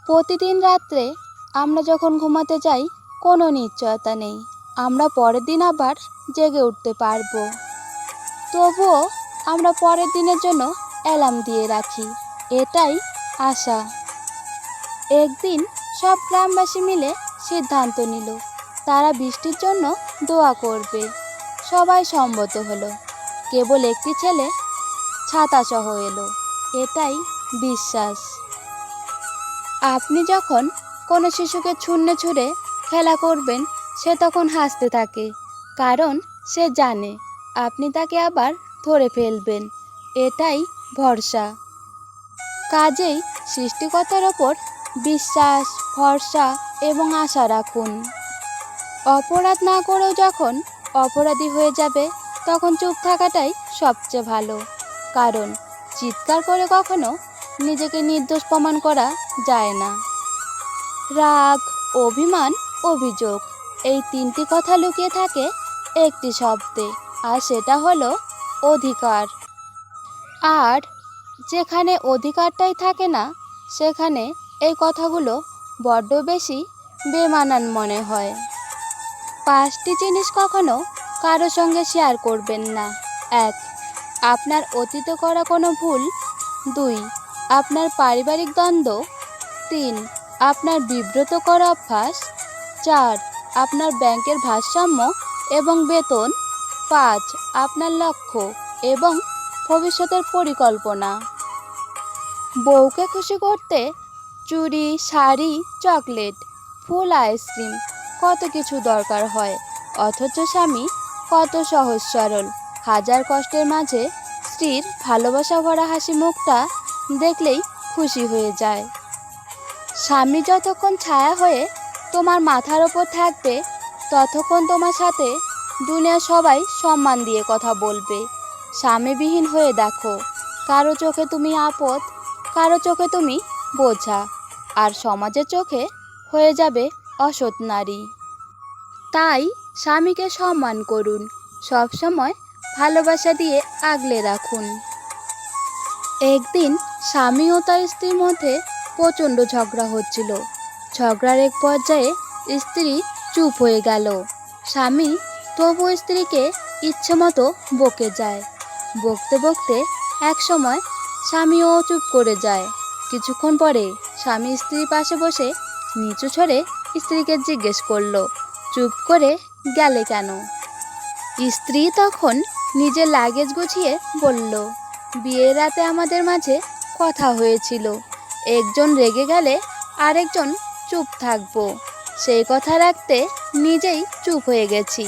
প্রতিদিন রাত্রে আমরা যখন ঘুমাতে যাই কোনো নিশ্চয়তা নেই আমরা পরের দিন আবার জেগে উঠতে পারবো। তবুও আমরা পরের দিনের জন্য অ্যালার্ম দিয়ে রাখি, এটাই আশা। একদিন সব গ্রামবাসী মিলে সিদ্ধান্ত নিল তারা বৃষ্টির জন্য দোয়া করবে। সবাই সম্মত হলো, কেবল একটি ছেলে ছাতা সহ এলো। এটাই বিশ্বাস। আপনি যখন কোনো শিশুকে ছুঁড়ে ছুঁড়ে খেলা করবেন সে তখন হাসতে থাকে, কারণ সে জানে আপনি তাকে আবার ধরে ফেলবেন। এটাই ভরসা। কাজেই সৃষ্টিকর্তার ওপর বিশ্বাস, ভরসা এবং আশা রাখুন। অপরাধ না করেও যখন অপরাধী হয়ে যাবে তখন চুপ থাকাটাই সবচেয়ে ভালো, কারণ চিৎকার করে কখনো নিজেকে নির্দোষ প্রমাণ করা যায় না। রাগ, অভিমান, অভিযোগ, এই তিনটি কথা লুকিয়ে থাকে একটি শব্দে, আর সেটা হলো অধিকার। আর যেখানে অধিকারটাই থাকে না সেখানে এই কথাগুলো বড্ড বেশি বেমানান মনে হয়। 5টি জিনিস কখনো কারো সঙ্গে শেয়ার করবেন না। 1. আপনার অতীতে করা কোনো ভুল। 2. আপনার পারিবারিক দ্বন্দ্ব। 3. আপনার বিব্রত করা অভ্যাস। 4. আপনার ব্যাংকের ভারসাম্য এবং বেতন। 5. আপনার লক্ষ্য এবং ভবিষ্যতের পরিকল্পনা। বউকে খুশি করতে চুড়ি, শাড়ি, চকলেট, ফুল, আইসক্রিম, কত কিছু দরকার হয়, অথচ স্বামী কত সহজ সরল। হাজার কষ্টের মাঝে স্ত্রীর ভালোবাসা ভরা হাসি মুখটা দেখলেই খুশি হয়ে যায়। স্বামী যতক্ষণ ছায়া হয়ে তোমার মাথার ওপর থাকবে ততক্ষণ তোমার সাথে দুনিয়া সবাই সম্মান দিয়ে কথা বলবে। স্বামীবিহীন হয়ে দেখো, কারো চোখে তুমি আপদ, কারো চোখে তুমি বোঝা, আর সমাজের চোখে হয়ে যাবে অসৎ নারী। তাই স্বামীকে সম্মান করুন, সবসময় ভালোবাসা দিয়ে আগলে রাখুন। একদিন স্বামী ও তার স্ত্রীর মধ্যে প্রচণ্ড ঝগড়া হচ্ছিল। ঝগড়ার এক পর্যায়ে স্ত্রী চুপ হয়ে গেল। স্বামী তবু স্ত্রীকে ইচ্ছে মতো বকে যায়। বকতে বকতে এক সময় স্বামীও চুপ করে যায়। কিছুক্ষণ পরে স্বামী স্ত্রীর পাশে বসে নিচু স্বরে স্ত্রীকে জিজ্ঞেস করলো, চুপ করে গেলে কেন? স্ত্রী তখন নিজের লাগেজ গুছিয়ে বলল, বিয়ের রাতে আমাদের মাঝে কথা হয়েছিল, একজন রেগে গেলে আরেকজন চুপ থাকবো, সেই কথা রাখতে নিজেই চুপ হয়ে গেছি।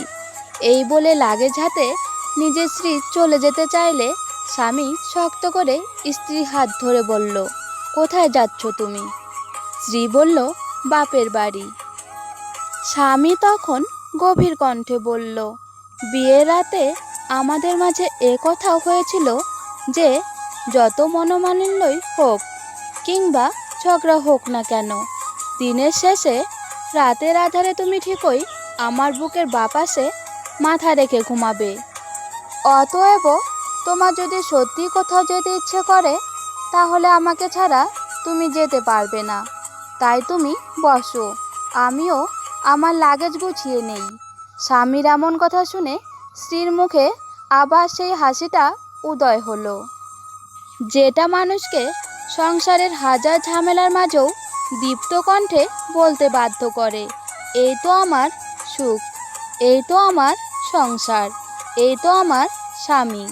এই বলে লাগেজ হাতে নিজের স্ত্রী চলে যেতে চাইলে স্বামী শক্ত করে স্ত্রীর হাত ধরে বলল, কোথায় যাচ্ছ তুমি? স্ত্রী বলল, বাপের বাড়ি। স্বামী তখন গভীর কণ্ঠে বলল, বিয়ের রাতে আমাদের মাঝে এ কথাও হয়েছিল যে যত মনোমালিন্যই হোক কিংবা ঝগড়া হোক না কেন, দিনের শেষে রাতের আধারে তুমি ঠিকই আমার বুকের বাপাশে মাথা রেখে ঘুমাবে। অতএব তোমার যদি সত্যি কোথাও যেতে ইচ্ছে করে তাহলে আমাকে ছাড়া তুমি যেতে পারবে না। তাই তুমি বসো, আমিও আমার লাগেজ গুছিয়ে নেই। স্বামীর এমন কথা শুনে স্ত্রীর মুখে আবার সেই হাসিটা উদয় হলো, যেটা মানুষকে সংসারের হাজার ঝামেলার মাঝেও দীপ্ত কণ্ঠে বলতে বাধ্য করে, এই তো আমার সুখ, এই তো আমার সংসার, এই তো আমার স্বামী।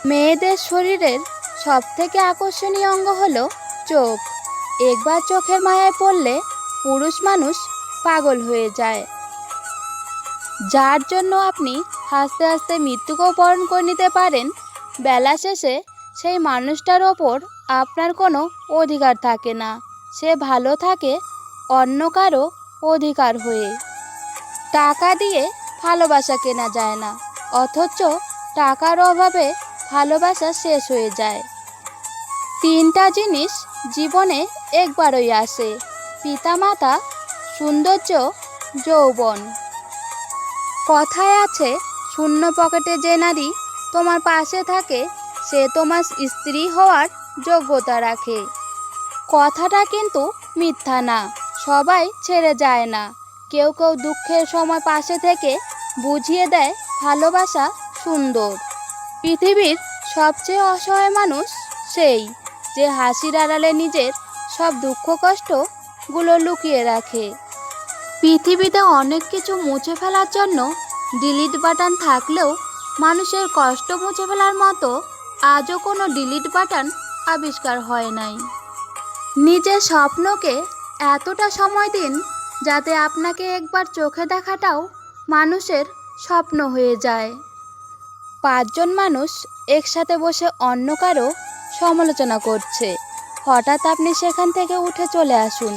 মেয়েদের শরীরের সবথেকে আকর্ষণীয় অঙ্গ হলো চোখ। একবার চোখের মায়ায় পড়লে পুরুষ মানুষ পাগল হয়ে যায়। যার জন্য আপনি হাসতে হাসতে মৃত্যুকেও বরণ করে নিতে পারেন, বেলা শেষে সেই মানুষটার ওপর আপনার কোনো অধিকার থাকে না। সে ভালো থাকে অন্য কারো অধিকার হয়ে। টাকা দিয়ে ভালোবাসা কেনা যায় না, অথচ টাকার অভাবে ভালোবাসা শেষ হয়ে যায়। 3টা জিনিস জীবনে একবারই আসে, পিতামাতা, সৌন্দর্য, যৌবন। কথায় আছে, শূন্য পকেটে যে নারী তোমার পাশে থাকে সে তোমার স্ত্রী হওয়ার যোগ্যতা রাখে। কথাটা কিন্তু মিথ্যা না, সবাই ছেড়ে যায় না। কেউ কেউ দুঃখের সময় পাশে থেকে বুঝিয়ে দেয় ভালোবাসা সুন্দর। পৃথিবীর সবচেয়ে অসহায় মানুষ সেই যে হাসির আড়ালে নিজের সব দুঃখ কষ্টগুলো লুকিয়ে রাখে। পৃথিবীতে অনেক কিছু মুছে ফেলার জন্য ডিলিট বাটন থাকলেও মানুষের কষ্ট মুছে ফেলার মতো আজও কোনো ডিলিট বাটন আবিষ্কার হয় নাই। নিজের স্বপ্নকে এতটা সময় দিন যাতে আপনাকে একবার চোখে দেখাটাও মানুষের স্বপ্ন হয়ে যায়। 5 জন মানুষ একসাথে বসে অন্য কারো সমালোচনা করছে, হঠাৎ আপনি সেখান থেকে উঠে চলে আসুন,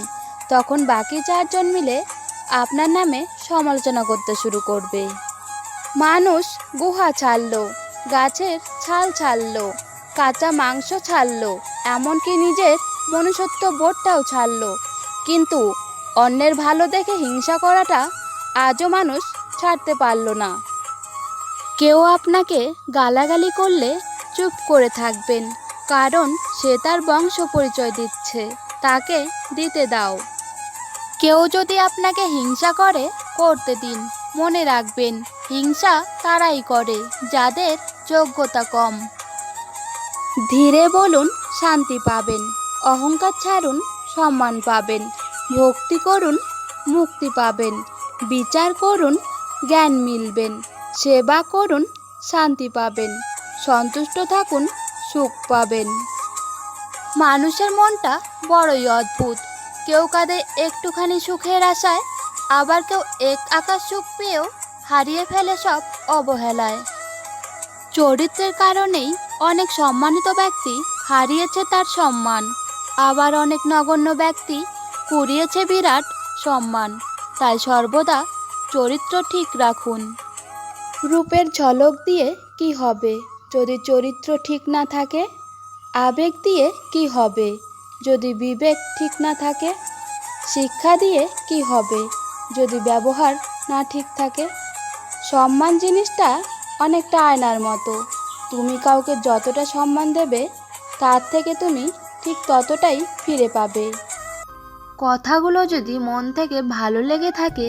তখন বাকি 4 জন মিলে আপনার নামে সমালোচনা করতে শুরু করবে। মানুষ গুহা ছাড়লো, গাছের ছাল ছাড়লো, কাঁচা মাংস ছাড়লো, এমনকি নিজের মনুষ্যত্ব বোধটাও ছাড়লো, কিন্তু অন্যের ভালো দেখে হিংসা করাটা আজও মানুষ ছাড়তে পারল না। কেউ আপনাকে গালাগালি করলে চুপ করে থাকবেন, কারণ সে তার বংশ পরিচয় দিচ্ছে, তাকে দিতে দাও। কেউ যদি আপনাকে হিংসা করে করতে দিন, মনে রাখবেন হিংসা তারাই করে যাদের যোগ্যতা কম। ধীরে বলুন, শান্তি পাবেন। অহংকার ছাড়ুন, সম্মান পাবেন। ভক্তি করুন, মুক্তি পাবেন। বিচার করুন, জ্ঞান মিলবেন। সেবা করুন, শান্তি পাবেন। সন্তুষ্ট থাকুন, সুখ পাবেন। মানুষের মনটা বড়ই অদ্ভুত। কেউ কাঁদে একটুখানি সুখের আশায়, আবার কেউ এক আকাশ সুখ পেয়েও হারিয়ে ফেলে সব অবহেলায়। চরিত্রের কারণেই অনেক সম্মানিত ব্যক্তি হারিয়েছে তার সম্মান, আবার অনেক নগণ্য ব্যক্তি কুড়িয়েছে বিরাট সম্মান। তাই সর্বদা চরিত্র ঠিক রাখুন। রূপের ঝলক দিয়ে কি হবে যদি চরিত্র ঠিক না থাকে? আবেগ দিয়ে কি হবে যদি বিবেক ঠিক না থাকে? শিক্ষা দিয়ে কি হবে যদি ব্যবহার না ঠিক থাকে? সম্মান জিনিসটা অনেকটা আয়নার মতো। তুমি কাউকে যতটা সম্মান দেবে, তার থেকে তুমি ঠিক ততটাই ফিরে পাবে। কথাগুলো যদি মন থেকে ভালো লেগে থাকে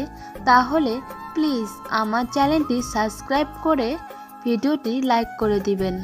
তাহলে প্লিজ আমার চ্যানেলটি সাবস্ক্রাইব করে ভিডিওটি লাইক করে দিবেন।